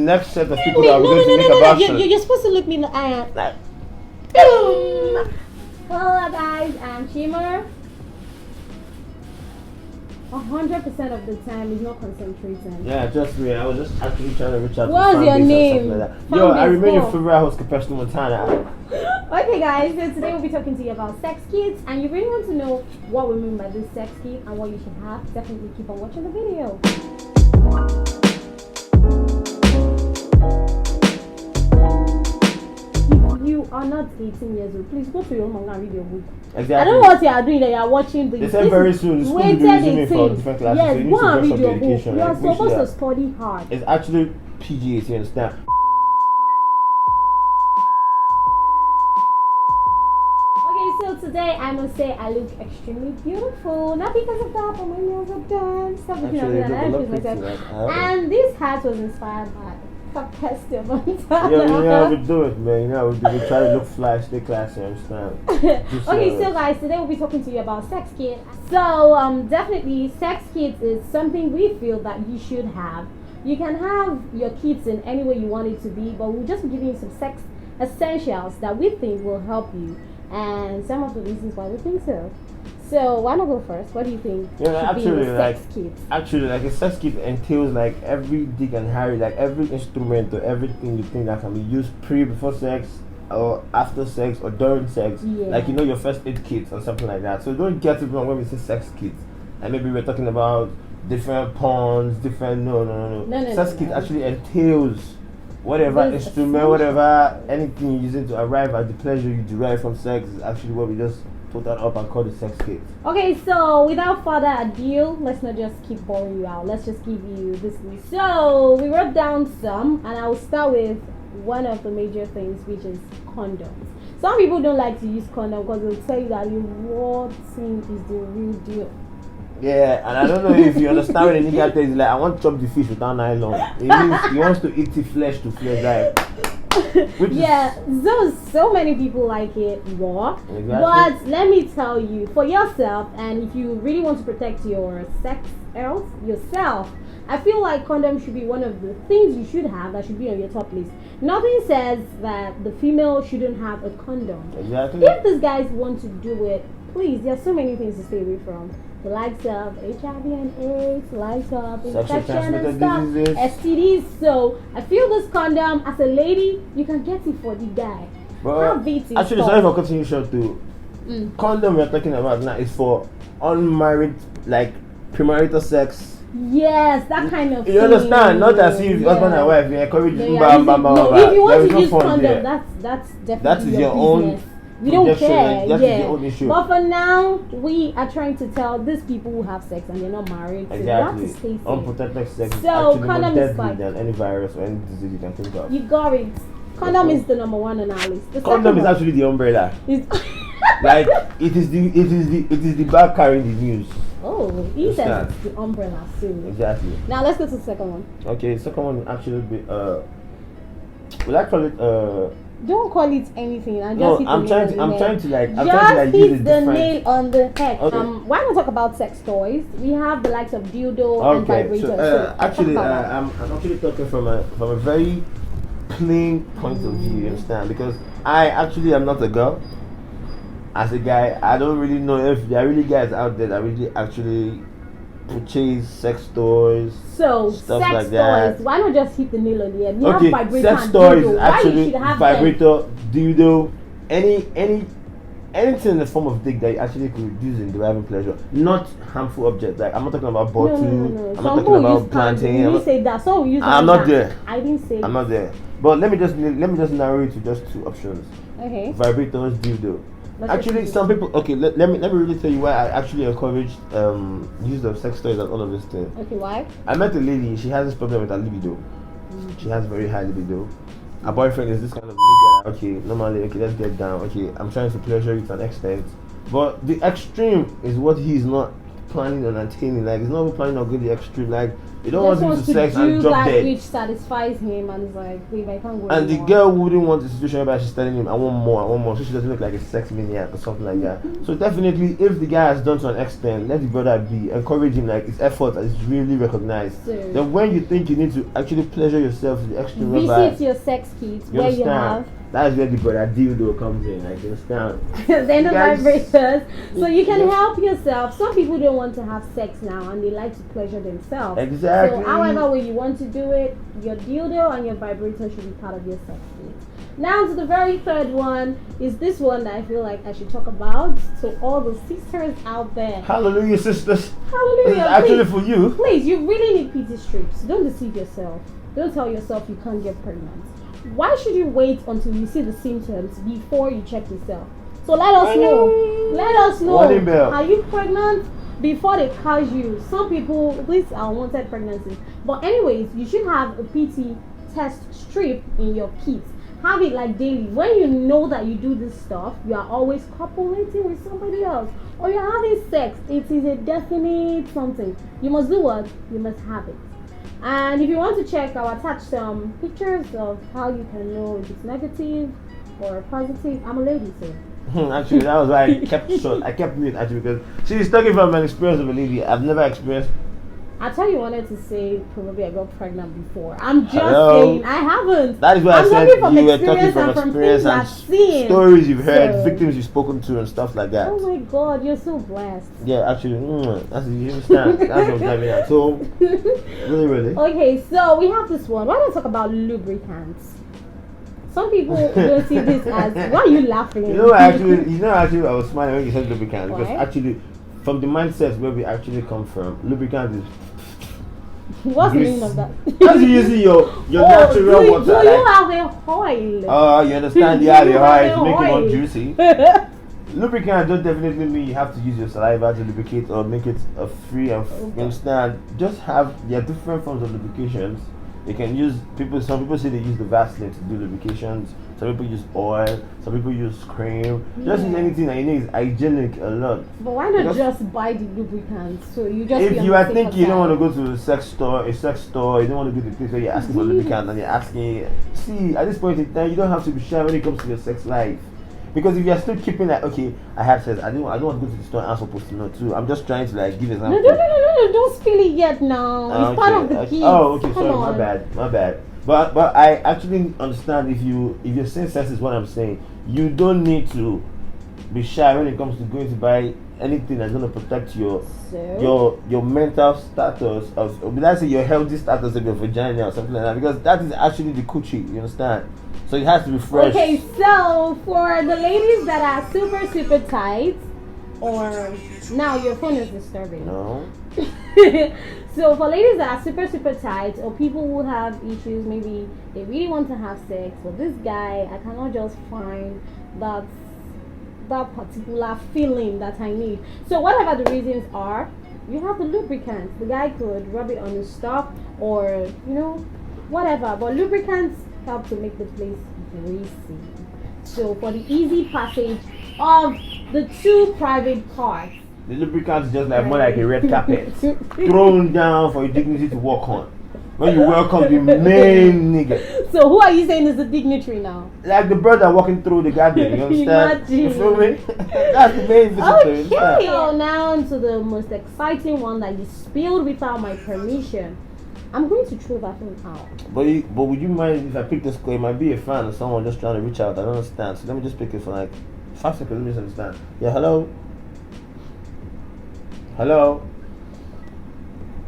Next set of people that we're going to make about You're supposed to look me in the eye. Boom. Hello guys, I'm Shimmer. 100% of the time is not concentrating. Yeah, just me. I was just actually trying to reach out What's to your fan base name? and stuff like that. Yo, I remain your favorite host, Capeston Montana. Okay guys, so today we'll be talking to you about sex kits, and you really want to know what we mean by this sex kit and what you should have, definitely keep on watching the video. If you are not 18 years old, please go to your home and read your book. Exactly. I don't know what you are doing that you are watching this. They said very soon the school will be resuming for different classes. Yes, so you need go to and brush read up your your book. education. You are Like, make supposed sure to study hard. it's actually PG-18, you understand? Okay, so today I must say I look extremely beautiful. Not because of that, but my nails are done. Stop looking at me and I feel myself. And this hat was inspired by Capeston Montana. Yeah, you know how we do it, man. You know how we try to look fly, stay classy, understand? Okay, so guys, today we'll be talking to you about sex kits. So definitely sex kits is something we feel that you should have. You can have your kits in any way you want it to be, but we'll just be giving you some sex essentials that we think will help you and some of the reasons why we think so. So why not go first? What do you think? Yeah, actually, sex kit? Actually, like a sex kit entails like every dick and harry, like every instrument or everything you think that can be used before sex or after sex or during sex. Yeah. Like your first aid kit or something like that. So don't get it wrong when we say sex kit. And maybe we're talking about different pawns, different no. Sex kit actually entails whatever instrument, whatever anything you're using to arrive at the pleasure you derive from sex is actually what we just put that up and call the sex kit. Okay, so without further ado, let's not just keep boring you out. Let's just give you this list. So we wrote down some, and I'll start with one of the major things, which is condoms. Some people don't like to use condoms because they'll tell you that the raw thing is the real deal. Yeah, and I don't know if you understand when a nigga tells you like, I want to chop the fish without nylon. It means he wants to eat it flesh to flesh, like. Yeah, so many people like it raw. Exactly. But let me tell you, for yourself, and if you really want to protect your sex health yourself, I feel like condoms should be one of the things you should have that should be on your top list. Nothing says that the female shouldn't have a condom. Exactly. If these guys want to do it, please, there are so many things to stay away from. The likes of HIV and AIDS, the likes of infection and stuff, STDs. So I feel this condom, as a lady, you can get it for the guy. But actually, sorry for cutting you short too. Condom we're talking about now is for unmarried, like premarital sex. Yes, that kind of thing. You understand? Not as if husband and wife, you encourage if you want to use condom, that's definitely that is your own. We don't care. That is your own issue. But for now, we are trying to tell these people who have sex and they're not married. So you have to stay safe. Unprotected sex is so actually more deadly than any virus or any disease you can think of. You got it. Condom is the number one on our list. The condom is actually the umbrella. Like it is the bag carrying the news. Oh, he says it's the umbrella soon. Exactly. Now let's go to the second one. Okay, the second one will actually be we'll actually don't call it anything. I'm trying to hit the nail on the head. Okay. Why not talk about sex toys? We have the likes of dildo and vibrators. So, actually, I'm actually talking from a very plain point of view. You understand? Because I actually am not a girl. As a guy, I don't really know if there are really guys out there that really actually purchase sex toys, stuff sex like toys, that. why not just hit the nail on the head? We have vibrator sex and toys dildo. actually vibrator, dildo, anything in the form of dick that you actually could use in deriving pleasure, not harmful objects. Like I'm not talking about bottle. No. I'm not talking about planting. You say that. So we use. I'm not there. I didn't say. I'm not there. But let me just narrow it to just two options. Okay. Vibrators, dildo. Actually, some people. Okay, let me really tell you why I actually encourage use of sex toys and all of this thing. Okay, why? I met a lady. She has this problem with her libido. She has very high libido. Her boyfriend is this kind of nigga. Okay, normally, let's get down. Okay, I'm trying to pleasure you to an extent, but the extreme is what he's not planning on attaining. Like, he's not even planning on going the extreme. Like, you don't Just want him wants to sex do and drop that dead. which satisfies him, and it's like, wait, I can't go And the anymore. girl wouldn't want the situation where she's telling him, I want more, so she doesn't look like a sex maniac or something like that. So definitely, if the guy has done to an extent, let the brother be, encourage him, like his effort is really recognized. So, Then when you think you need to actually pleasure yourself to the extreme, visit your sex kit where you have. That's where the brother dildo comes in, like, you understand? Then the Guys- vibrators, so you can Yes. help yourself. Some people don't want to have sex now and they like to pleasure themselves. Exactly. So however way you want to do it, your dildo and your vibrator should be part of your sex kit. Now to the very third one is this one that I feel like I should talk about. So all the sisters out there, Hallelujah, sisters. hallelujah, This is actually please, for you. please, you really need PT strips. Don't deceive yourself. Don't tell yourself you can't get pregnant. Why should you wait until you see the symptoms before you check yourself? So let us know. Let us know. Warning bell. Are you pregnant before they catch you? Some people, these are unwanted pregnancies. But anyways, you should have a PT test strip in your kit. Have it like daily. When you know that you do this stuff, you are always copulating with somebody else, or you're having sex. It is a definite something. You must do what? You must have it. And if you want to check, I'll attach some pictures of how you can know if it's negative or positive. I'm a lady, so. Actually, that was why I kept short. I kept mute actually because she's talking from an experience of a lady I've never experienced. I thought you wanted to say probably I got pregnant before. I'm just Hello? saying I haven't. That is why I'm I said talking from you were talking experience from and from experience things and I've seen. stories you've heard, So- victims you've spoken to, and stuff like that. Oh my God, you're so blessed. Yeah, actually, that's you understand. That's what I'm driving at. So, really. Okay, so we have this one. Why don't we talk about lubricants? Some people don't see this as. Why are you laughing? Actually, I was smiling when you said lubricant because Why? actually, from the mindset where we actually come from, lubricant is. What's the grease. meaning of that? As you using your natural do water. Do like, you have a oil? oh, you understand? Do Yeah, you the have oil to make it more oil? juicy. Lubricant don't definitely mean you have to use your saliva to lubricate or make it a free and you understand. Just have there are different forms of lubrications. You can use some people say they use the Vaseline to do lubrications. Some people use oil. Some people use cream. Just use Yeah. anything that you know is hygienic a lot. But why not Because just buy the lubricants? So you just. if be on you the are safer thinking you don't side. want to go to a sex store, you don't want to go to the place where you're asking for lubricant and you're asking. See, at this point in time, you don't have to be shy when it comes to your sex life. Because if you're still keeping like, okay, I have sex, I don't want to go to the store and ask for post-it too. I'm just trying to like give example. No, don't spill it yet now. It's part of the key. Oh, okay, Come sorry, on. my bad. But I actually understand if you're saying sex is what I'm saying, you don't need to be shy when it comes to going to buy anything that's gonna protect your mental status of let's say your healthy status of your vagina or something like that, because that is actually the coochie, you understand? So it has to be fresh. Okay, so for the ladies that are super tight, or now your phone is disturbing. No. So for ladies that are super tight, or people who have issues, maybe they really want to have sex, but this guy, I cannot just find that particular feeling that I need. So whatever the reasons are, you have the lubricants. The guy could rub it on his stuff, or whatever. But lubricants help to make the place greasy. So for the easy passage of the two private parts, The lubricant is just like more like a red carpet thrown down for your dignity to walk on. When you welcome the main nigga. So who are you saying is the dignitary now? Like the brother walking through the garden, you understand? Imagine. You feel me? That's the main visitor. you Okay, understand? so now to the most exciting one that you spilled without my permission. I'm going to throw that thing out. But would you mind if I pick this call? It might be a fan or someone just trying to reach out. I don't understand. So let me just pick it for like 5 seconds. Let me just understand. Yeah, hello? Hello?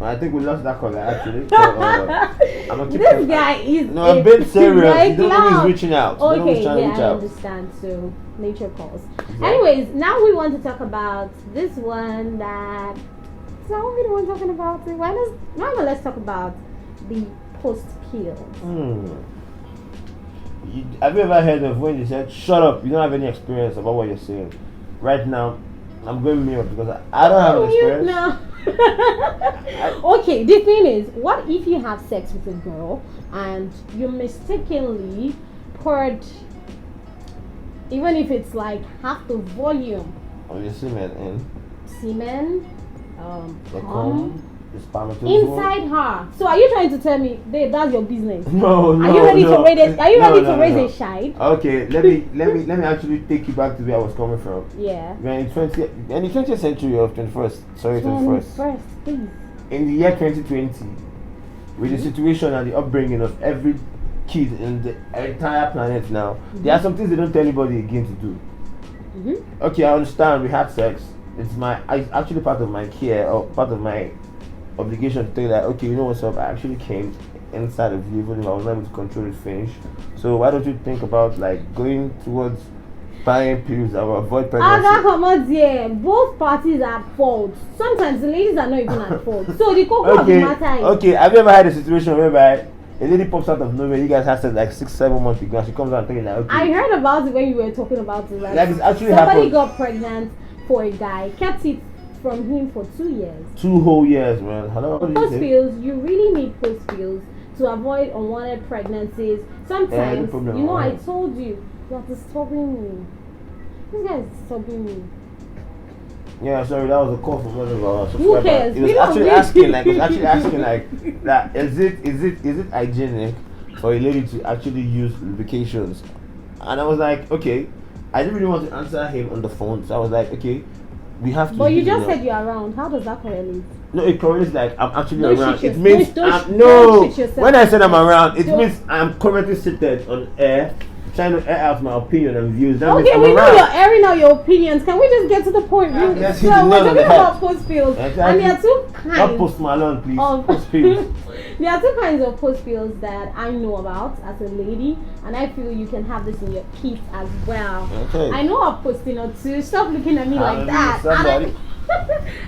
I think we lost that caller actually. So, I'm gonna keep This guy is No, I'm being serious. like You don't know loud. who's reaching out. You don't know Okay, who's trying to yeah, reach I out. understand. So nature calls. Yeah. Anyways, now we want to talk about this one that. So we don't want talking about it. Why not let's talk about the post pill. Have you ever heard of when you said, shut up, you don't have any experience about what you're saying? Right now, I'm going mute because I don't have an experience. No. Okay, the thing is, what if you have sex with a girl and you mistakenly poured, even if it's like half the volume Oh, your semen in. semen the comb, the spermatozoa inside her. So are you trying to tell me, babe, that's your business? No, Are you ready to raise it? Are you ready to raise no. a child? Okay, let me actually take you back to where I was coming from. Yeah. When in 20th century of 21st, sorry, 21st, please. In the year 2020, with the situation and the upbringing of every kid in the entire planet now, there are some things they don't tell anybody again to do. Okay, I understand we had sex. It's actually part of my care or part of my obligation to tell you that, okay, you know what's up, I actually came inside of you even if I was not able to control it finish. So why don't you think about like going towards buying pills that will avoid pregnancy? Both parties are at fault. Sometimes the ladies are not even at fault. So the cocoa of the matter is, okay, have you ever had a situation whereby a lady pops out of nowhere, you guys have sex like 6-7 months ago, and she comes out and telling you like, okay. I heard about it when you were talking about it. Like it's actually somebody happened. got pregnant for a guy, kept it from him for 2 years. 2 whole years, man. Post pills, you really need post pills to avoid unwanted pregnancies. Sometimes, I told you, you're disturbing me. This guy is disturbing me. Yeah, sorry, that was a call from one of our subscribers. Who cares? It was actually asking like that is it hygienic for a lady to actually use lubrications? And I was like, okay. I didn't really want to answer him on the phone, so I was like, okay, we have to. But you just said you're around. How does that correlate? No, it correlates like I'm actually around. It means when I said I'm around, it means I'm currently seated on air, trying to air out my opinion and views. That okay, we know you're airing out your opinions. Can we just get to the point? Yes, so we're talking about post pills, and there are two kinds. Not post Malone, please. Post pills. There are two kinds of post pills that I know about as a lady, and I feel you can have this in your kids as well. Okay. I know of Postino too. Stop looking at me like that. And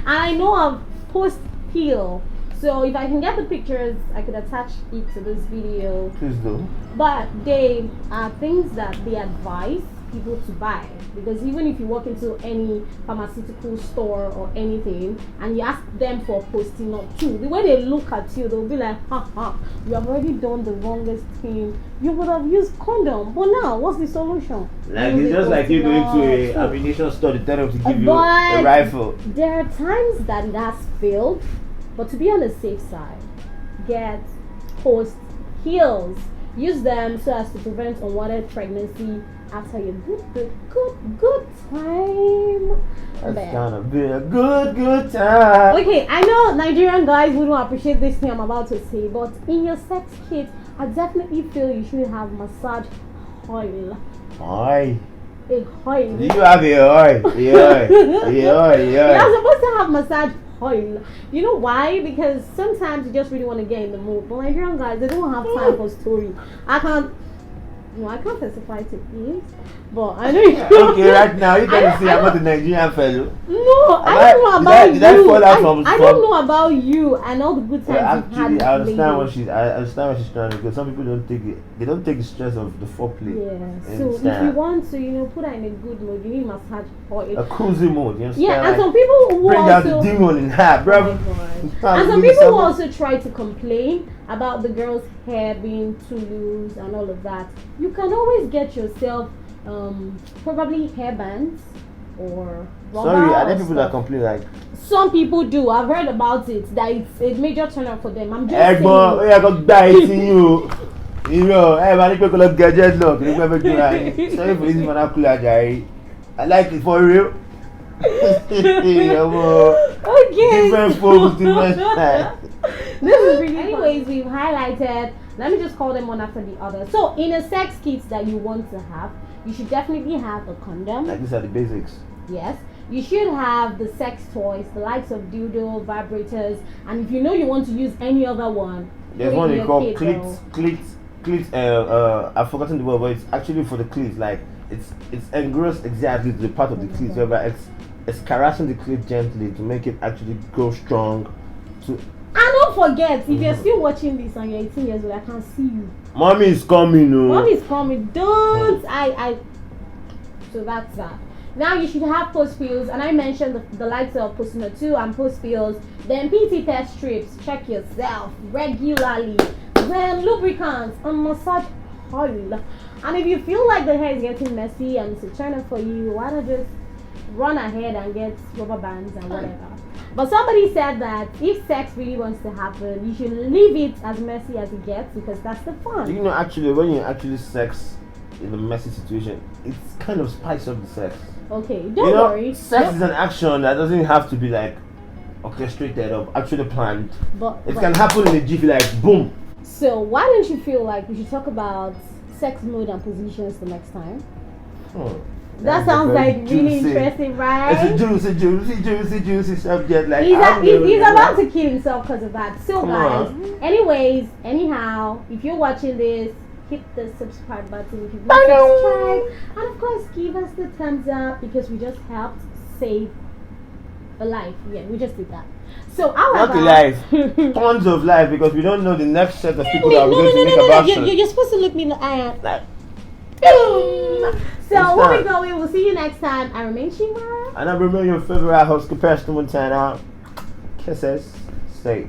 I know of post pill. So if I can get the pictures, I could attach it to this video. Please do. But they are things that they advise people to buy, because even if you walk into any pharmaceutical store or anything and you ask them for Postinor too, the way they look at you, they'll be like, you have already done the wrongest thing. You would have used condom, but now what's the solution? Like it's just like you going to a ammunition store to tell them to give you a rifle. There are times that it has failed, but to be on the safe side, get post pills. Use them so as to prevent unwanted pregnancy after your good time. That's gonna be a good time. Okay, I know Nigerian guys wouldn't appreciate this thing I'm about to say, but in your sex kit, I definitely feel you should have massage oil. Oil. A oil. Do you have a oil? Yeah. You're supposed to have massage oil. You know why? Because sometimes you just really want to get in the mood. But Nigerian guys, they don't have time for story. I can't testify to this, but I know you. Okay, right now you can see I'm not a Nigerian fellow. No, I don't know about you. Did I fall out from I don't know about you and all the good times you've had. I understand what she's trying to do. Some people don't take it. They don't take the stress of the foreplay. Yeah. So if you want to, put her in a good mood, you need massage oil. A cozy mood. You understand? Yeah, and some people who bring out the demon in her, bro. And some people who also try to complain about the girl's hair being too loose and all of that. You can always get yourself probably hair bands or rubber. Sorry, are there people that complain like? Some people do. I've heard about it. That it's a major turn up for them. I'm just saying. I got die to you. You know, everybody people love gadget look. You never do that. Sorry for this vernacular, Jerry. I like it for real. Okay. Different folks, different style. This is really anyways, we've highlighted. Let me just call them one after the other. So, in a sex kit that you want to have, you should definitely have a condom. Like these are the basics. Yes. You should have the sex toys, the likes of dildo, vibrators, and if you know you want to use any other one, there's one they call cleats. I've forgotten the word, but it's actually for the cleats. Like it's engrossed exactly to the part of the cleats, whereby it's caressing the cleat gently to make it actually go strong. And don't forget, if you're still watching this and you're 18 years old, I can see you. Mommy is coming, no. Mommy is coming. Don't So that's that. Now you should have post pills, and I mentioned the likes of Postino 2 and post pills. Then PT test strips. Check yourself regularly. Then lubricants and massage oil. And if you feel like the hair is getting messy and it's a turn up for you, why not just run ahead and get rubber bands and whatever. But somebody said that if sex really wants to happen, you should leave it as messy as it gets because that's the fun. You know, actually, when you actually sex in a messy situation, it's kind of spice up the sex. Okay, don't worry. Sex is an action that doesn't have to be like orchestrated or actually planned. But it can happen in a jiffy, like boom. So why don't you feel like we should talk about sex mode and positions the next time? That sounds like really interesting, right? It's a juicy subject. Like he's about to kill himself because of that. So guys, anyhow, if you're watching this, hit the subscribe button if you've not subscribed, and of course give us the thumbs up because we just helped save a life. Yeah, we just did that. So not a life, tons of life, because we don't know the next set of people that we're going to make about it. You're supposed to look me in the eye. Like, so where we going? We'll see you next time. I remain Shiva. And I remain your favorite host, Capacity Montana. Kisses. Safe.